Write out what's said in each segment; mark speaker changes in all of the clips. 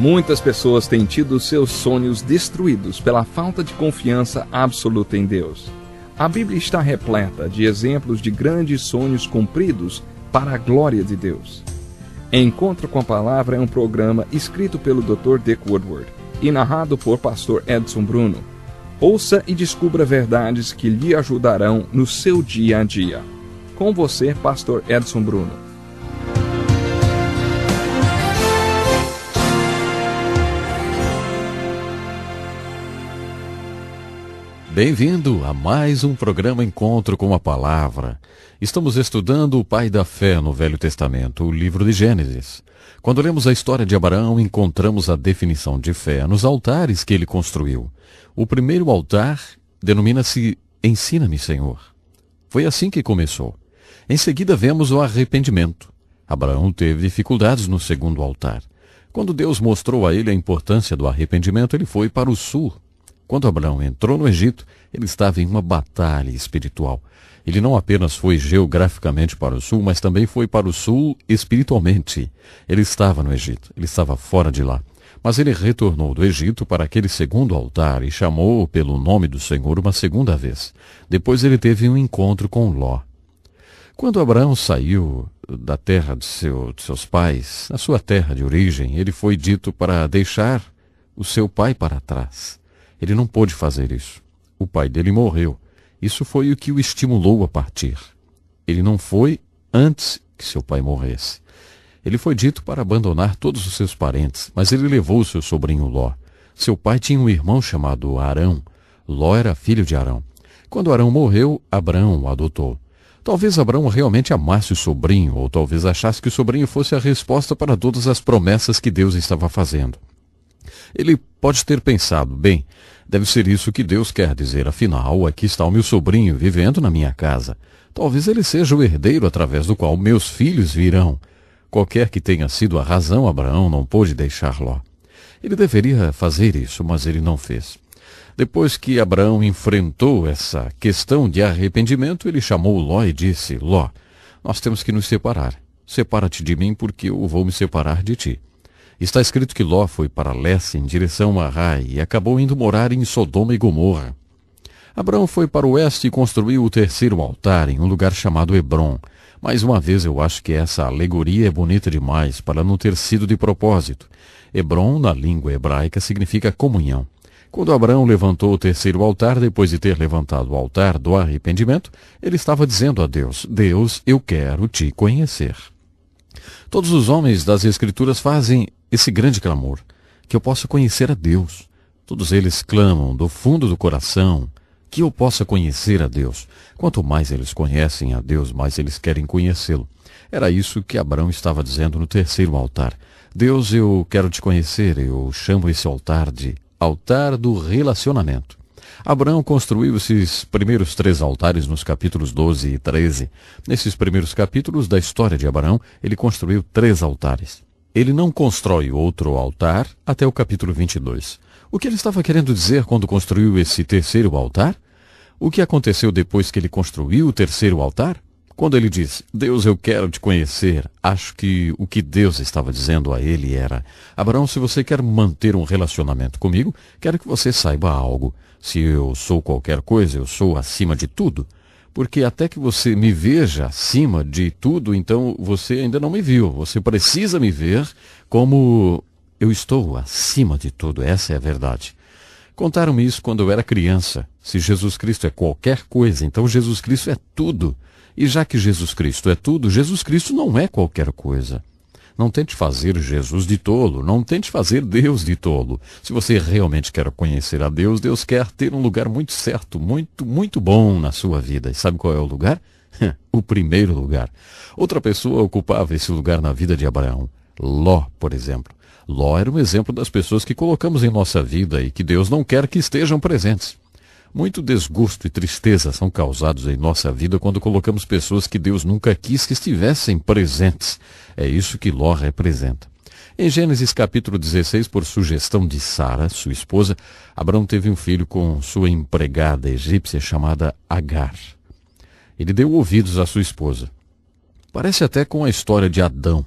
Speaker 1: Muitas pessoas têm tido seus sonhos destruídos pela falta de confiança absoluta em Deus. A Bíblia está repleta de exemplos de grandes sonhos cumpridos para a glória de Deus. Encontro com a Palavra é um programa escrito pelo Dr. Dick Woodward e narrado por Pastor Edson Bruno. Ouça e descubra verdades que lhe ajudarão no seu dia a dia. Com você, Pastor Edson Bruno.
Speaker 2: Bem-vindo a mais um programa Encontro com a Palavra. Estamos estudando o pai da fé no Velho Testamento, o livro de Gênesis. Quando lemos a história de Abraão, encontramos a definição de fé nos altares que ele construiu. O primeiro altar denomina-se Ensina-me, Senhor. Foi assim que começou. Em seguida vemos o arrependimento. Abraão teve dificuldades no segundo altar. Quando Deus mostrou a ele a importância do arrependimento, ele foi para o sul. Quando Abraão entrou no Egito, ele estava em uma batalha espiritual. Ele não apenas foi geograficamente para o sul, mas também foi para o sul espiritualmente. Ele estava no Egito, ele estava fora de lá. Mas ele retornou do Egito para aquele segundo altar e chamou pelo nome do Senhor uma segunda vez. Depois ele teve um encontro com Ló. Quando Abraão saiu da terra de seus pais, na sua terra de origem, ele foi dito para deixar o seu pai para trás. Ele não pôde fazer isso. O pai dele morreu. Isso foi o que o estimulou a partir. Ele não foi antes que seu pai morresse. Ele foi dito para abandonar todos os seus parentes, mas ele levou o seu sobrinho Ló. Seu pai tinha um irmão chamado Arão. Ló era filho de Arão. Quando Arão morreu, Abraão o adotou. Talvez Abraão realmente amasse o sobrinho, ou talvez achasse que o sobrinho fosse a resposta para todas as promessas que Deus estava fazendo. Ele pode ter pensado, bem, deve ser isso que Deus quer dizer, afinal, aqui está o meu sobrinho vivendo na minha casa. Talvez ele seja o herdeiro através do qual meus filhos virão. Qualquer que tenha sido a razão, Abraão não pôde deixar Ló. Ele deveria fazer isso, mas ele não fez. Depois que Abraão enfrentou essa questão de arrependimento, ele chamou Ló e disse, Ló, nós temos que nos separar. Separa-te de mim porque eu vou me separar de ti. Está escrito que Ló foi para leste em direção a Rai e acabou indo morar em Sodoma e Gomorra. Abraão foi para o oeste e construiu o terceiro altar em um lugar chamado Hebrom. Mais uma vez eu acho que essa alegoria é bonita demais para não ter sido de propósito. Hebrom, na língua hebraica, significa comunhão. Quando Abraão levantou o terceiro altar, depois de ter levantado o altar do arrependimento, ele estava dizendo a Deus, Deus, eu quero te conhecer. Todos os homens das Escrituras fazem esse grande clamor, que eu possa conhecer a Deus. Todos eles clamam do fundo do coração que eu possa conhecer a Deus. Quanto mais eles conhecem a Deus, mais eles querem conhecê-lo. Era isso que Abraão estava dizendo no terceiro altar. Deus, eu quero te conhecer, eu chamo esse altar de altar do relacionamento. Abraão construiu esses primeiros 3 altares nos capítulos 12 e 13. Nesses primeiros capítulos da história de Abraão, ele construiu 3 altares. Ele não constrói outro altar até o capítulo 22. O que ele estava querendo dizer quando construiu esse terceiro altar? O que aconteceu depois que ele construiu o terceiro altar? Quando ele diz, Deus, eu quero te conhecer, acho que o que Deus estava dizendo a ele era, Abraão, se você quer manter um relacionamento comigo, quero que você saiba algo. Se eu sou qualquer coisa, eu sou acima de tudo. Porque até que você me veja acima de tudo, então você ainda não me viu. Você precisa me ver como eu estou acima de tudo. Essa é a verdade. Contaram-me isso quando eu era criança. Se Jesus Cristo é qualquer coisa, então Jesus Cristo é tudo. E já que Jesus Cristo é tudo, Jesus Cristo não é qualquer coisa. Não tente fazer Jesus de tolo, não tente fazer Deus de tolo. Se você realmente quer conhecer a Deus, Deus quer ter um lugar muito certo, muito bom na sua vida. E sabe qual é o lugar? O primeiro lugar. Outra pessoa ocupava esse lugar na vida de Abraão. Ló, por exemplo. Ló era um exemplo das pessoas que colocamos em nossa vida e que Deus não quer que estejam presentes. Muito desgosto e tristeza são causados em nossa vida quando colocamos pessoas que Deus nunca quis que estivessem presentes. É isso que Ló representa. Em Gênesis capítulo 16, por sugestão de Sara, sua esposa, Abraão teve um filho com sua empregada egípcia chamada Agar. Ele deu ouvidos à sua esposa. Parece até com a história de Adão.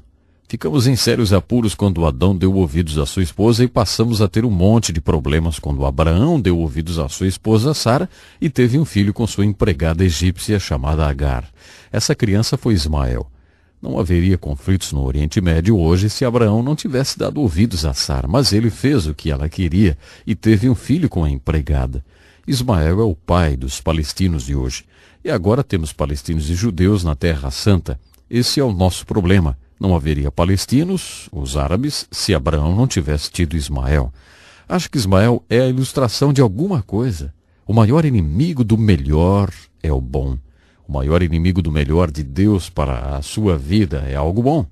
Speaker 2: Ficamos em sérios apuros quando Adão deu ouvidos à sua esposa e passamos a ter um monte de problemas quando Abraão deu ouvidos à sua esposa Sara e teve um filho com sua empregada egípcia chamada Agar. Essa criança foi Ismael. Não haveria conflitos no Oriente Médio hoje se Abraão não tivesse dado ouvidos a Sara, mas ele fez o que ela queria e teve um filho com a empregada. Ismael é o pai dos palestinos de hoje. E agora temos palestinos e judeus na Terra Santa. Esse é o nosso problema. Não haveria palestinos, os árabes, se Abraão não tivesse tido Ismael. Acho que Ismael é a ilustração de alguma coisa. O maior inimigo do melhor é o bom. O maior inimigo do melhor de Deus para a sua vida é algo bom.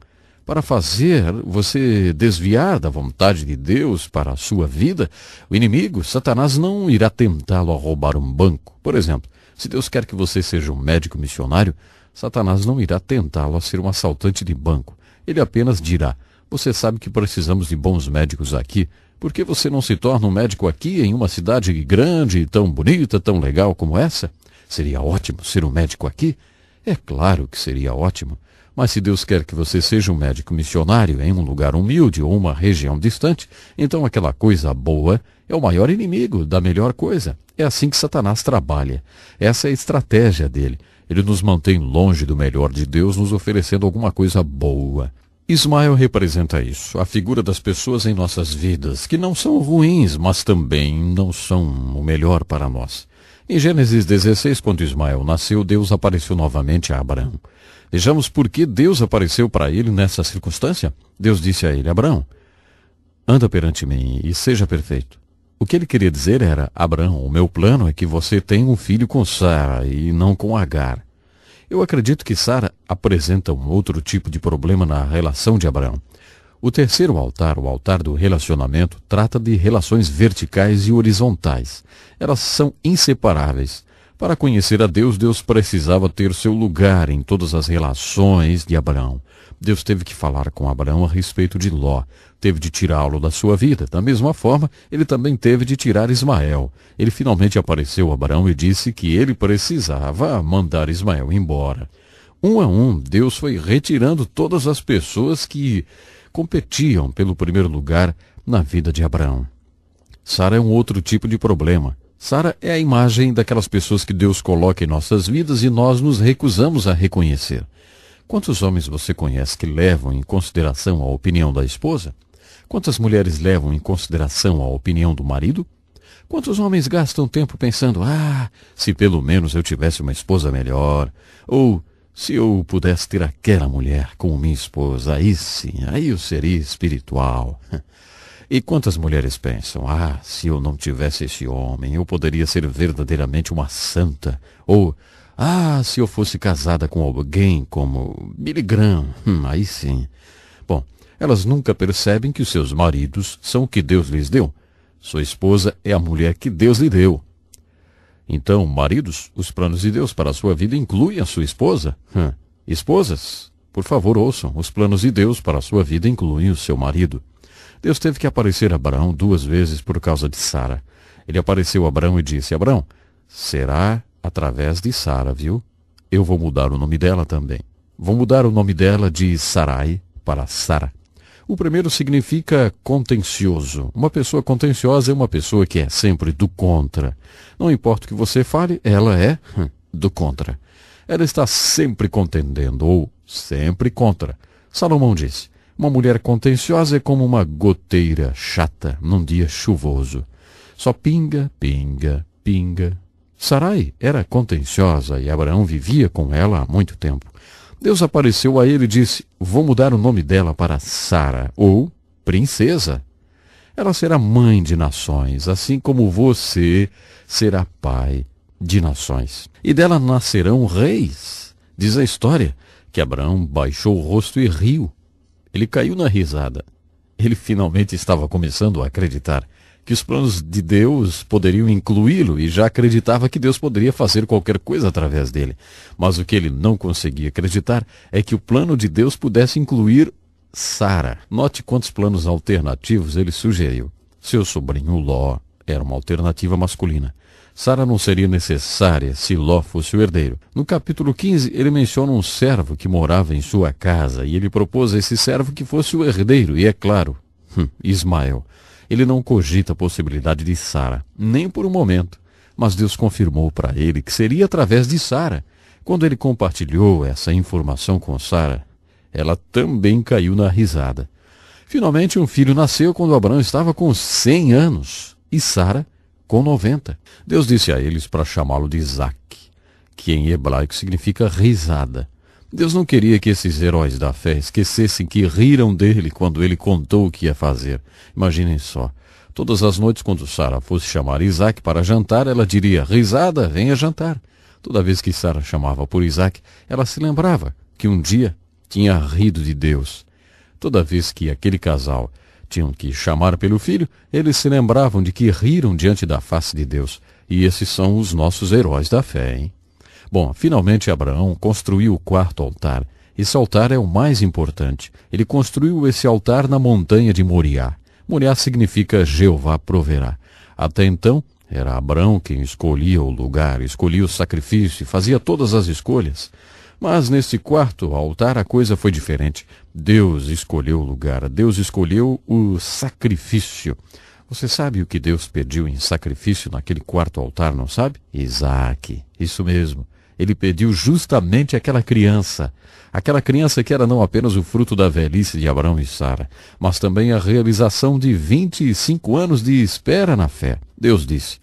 Speaker 2: Para fazer você desviar da vontade de Deus para a sua vida, o inimigo, Satanás, não irá tentá-lo a roubar um banco. Por exemplo, se Deus quer que você seja um médico missionário, Satanás não irá tentá-lo a ser um assaltante de banco. Ele apenas dirá: você sabe que precisamos de bons médicos aqui. Por que você não se torna um médico aqui em uma cidade grande, tão bonita, tão legal como essa? Seria ótimo ser um médico aqui? É claro que seria ótimo. Mas se Deus quer que você seja um médico missionário em um lugar humilde ou uma região distante, então aquela coisa boa é o maior inimigo da melhor coisa. É assim que Satanás trabalha. Essa é a estratégia dele. Ele nos mantém longe do melhor de Deus, nos oferecendo alguma coisa boa. Ismael representa isso, a figura das pessoas em nossas vidas, que não são ruins, mas também não são o melhor para nós. Em Gênesis 16, quando Ismael nasceu, Deus apareceu novamente a Abraão. Vejamos por que Deus apareceu para ele nessa circunstância. Deus disse a ele: Abraão, anda perante mim e seja perfeito. O que ele queria dizer era: Abraão, o meu plano é que você tenha um filho com Sara e não com Agar. Eu acredito que Sara apresenta um outro tipo de problema na relação de Abraão. O terceiro altar, o altar do relacionamento, trata de relações verticais e horizontais. Elas são inseparáveis. Para conhecer a Deus, Deus precisava ter seu lugar em todas as relações de Abraão. Deus teve que falar com Abraão a respeito de Ló, teve de tirá-lo da sua vida. Da mesma forma, ele também teve de tirar Ismael. Ele finalmente apareceu a Abraão e disse que ele precisava mandar Ismael embora. Um a um, Deus foi retirando todas as pessoas que competiam pelo primeiro lugar na vida de Abraão. Sara é um outro tipo de problema. Sara é a imagem daquelas pessoas que Deus coloca em nossas vidas e nós nos recusamos a reconhecer. Quantos homens você conhece que levam em consideração a opinião da esposa? Quantas mulheres levam em consideração a opinião do marido? Quantos homens gastam tempo pensando: se pelo menos eu tivesse uma esposa melhor, ou se eu pudesse ter aquela mulher como minha esposa, aí sim, aí eu seria espiritual. E quantas mulheres pensam: se eu não tivesse esse homem, eu poderia ser verdadeiramente uma santa, ou se eu fosse casada com alguém como Billy Graham, aí sim. Bom, elas nunca percebem que os seus maridos são o que Deus lhes deu. Sua esposa é a mulher que Deus lhe deu. Então, maridos, os planos de Deus para a sua vida incluem a sua esposa. Esposas, por favor, ouçam, os planos de Deus para a sua vida incluem o seu marido. Deus teve que aparecer a Abraão 2 vezes por causa de Sara. Ele apareceu a Abraão e disse: Abraão, será através de Sara, viu? Eu vou mudar o nome dela também. Vou mudar o nome dela de Sarai para Sara. O primeiro significa contencioso. Uma pessoa contenciosa é uma pessoa que é sempre do contra. Não importa o que você fale, ela é do contra. Ela está sempre contendendo ou sempre contra. Salomão disse: uma mulher contenciosa é como uma goteira chata num dia chuvoso. Só pinga, pinga, pinga. Sarai era contenciosa e Abraão vivia com ela há muito tempo. Deus apareceu a ele e disse: vou mudar o nome dela para Sara, ou princesa. Ela será mãe de nações, assim como você será pai de nações. E dela nascerão reis. Diz a história que Abraão baixou o rosto e riu. Ele caiu na risada. Ele finalmente estava começando a acreditar que os planos de Deus poderiam incluí-lo e já acreditava que Deus poderia fazer qualquer coisa através dele. Mas o que ele não conseguia acreditar é que o plano de Deus pudesse incluir Sara. Note quantos planos alternativos ele sugeriu. Seu sobrinho Ló era uma alternativa masculina. Sara não seria necessária se Ló fosse o herdeiro. No capítulo 15, ele menciona um servo que morava em sua casa, e ele propôs a esse servo que fosse o herdeiro, e é claro, Ismael. Ele não cogita a possibilidade de Sara, nem por um momento, mas Deus confirmou para ele que seria através de Sara. Quando ele compartilhou essa informação com Sara, ela também caiu na risada. Finalmente, um filho nasceu quando Abraão estava com 100 anos e Sara com 90. Deus disse a eles para chamá-lo de Isaac, que em hebraico significa risada. Deus não queria que esses heróis da fé esquecessem que riram dele quando ele contou o que ia fazer. Imaginem só. Todas as noites, quando Sara fosse chamar Isaac para jantar, ela diria: risada, venha jantar. Toda vez que Sara chamava por Isaac, ela se lembrava que um dia tinha rido de Deus. Toda vez que aquele casal tinham que chamar pelo filho, eles se lembravam de que riram diante da face de Deus. E esses são os nossos heróis da fé, hein? Bom, finalmente Abraão construiu o quarto altar. Esse altar é o mais importante. Ele construiu esse altar na montanha de Moriá. Moriá significa Jeová proverá. Até então, era Abraão quem escolhia o lugar, escolhia o sacrifício, fazia todas as escolhas. Mas nesse quarto altar a coisa foi diferente. Deus escolheu o lugar, Deus escolheu o sacrifício. Você sabe o que Deus pediu em sacrifício naquele quarto altar, não sabe? Isaac, isso mesmo. Ele pediu justamente aquela criança que era não apenas o fruto da velhice de Abraão e Sara, mas também a realização de 25 anos de espera na fé. Deus disse: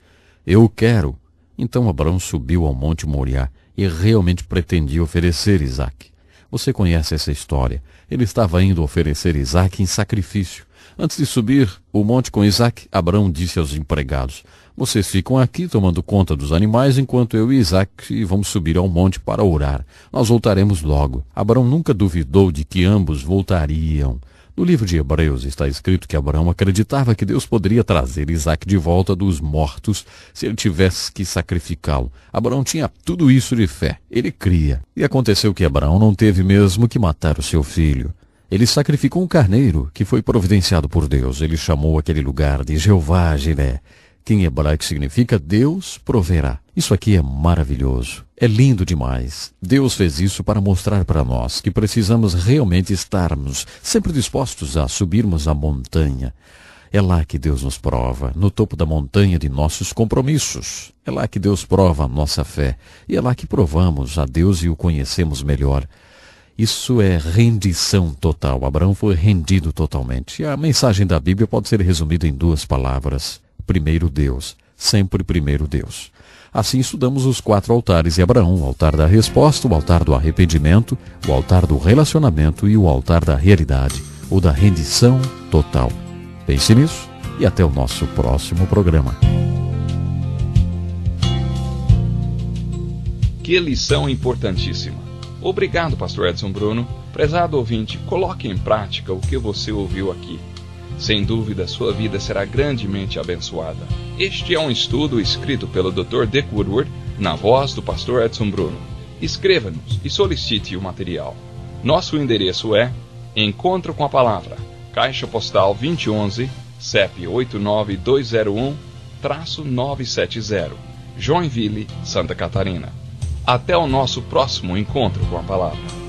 Speaker 2: eu quero. Então Abraão subiu ao monte Moriá e realmente pretendia oferecer Isaac. Você conhece essa história. Ele estava indo oferecer Isaac em sacrifício. Antes de subir o monte com Isaac, Abraão disse aos empregados: vocês ficam aqui tomando conta dos animais enquanto eu e Isaac vamos subir ao monte para orar. Nós voltaremos logo. Abraão nunca duvidou de que ambos voltariam. No livro de Hebreus está escrito que Abraão acreditava que Deus poderia trazer Isaac de volta dos mortos se ele tivesse que sacrificá-lo. Abraão tinha tudo isso de fé. Ele cria. E aconteceu que Abraão não teve mesmo que matar o seu filho. Ele sacrificou um carneiro que foi providenciado por Deus. Ele chamou aquele lugar de Jeová Jiré, que em hebraico significa Deus proverá. Isso aqui é maravilhoso. É lindo demais. Deus fez isso para mostrar para nós que precisamos realmente estarmos sempre dispostos a subirmos a montanha. É lá que Deus nos prova, no topo da montanha de nossos compromissos. É lá que Deus prova a nossa fé. E é lá que provamos a Deus e o conhecemos melhor. Isso é rendição total. Abraão foi rendido totalmente. E a mensagem da Bíblia pode ser resumida em 2 palavras. Primeiro Deus. Sempre primeiro Deus. Assim estudamos os 4 altares de Abraão: o altar da resposta, o altar do arrependimento, o altar do relacionamento e o altar da realidade, ou da rendição total. Pense nisso e até o nosso próximo programa.
Speaker 1: Que lição importantíssima. Obrigado, pastor Edson Bruno. Prezado ouvinte, coloque em prática o que você ouviu aqui. Sem dúvida, sua vida será grandemente abençoada. Este é um estudo escrito pelo Dr. Dick Woodward, na voz do pastor Edson Bruno. Escreva-nos e solicite o material. Nosso endereço é Encontro com a Palavra, Caixa Postal 2011, CEP 89201-970, Joinville, Santa Catarina. Até o nosso próximo encontro com a Palavra.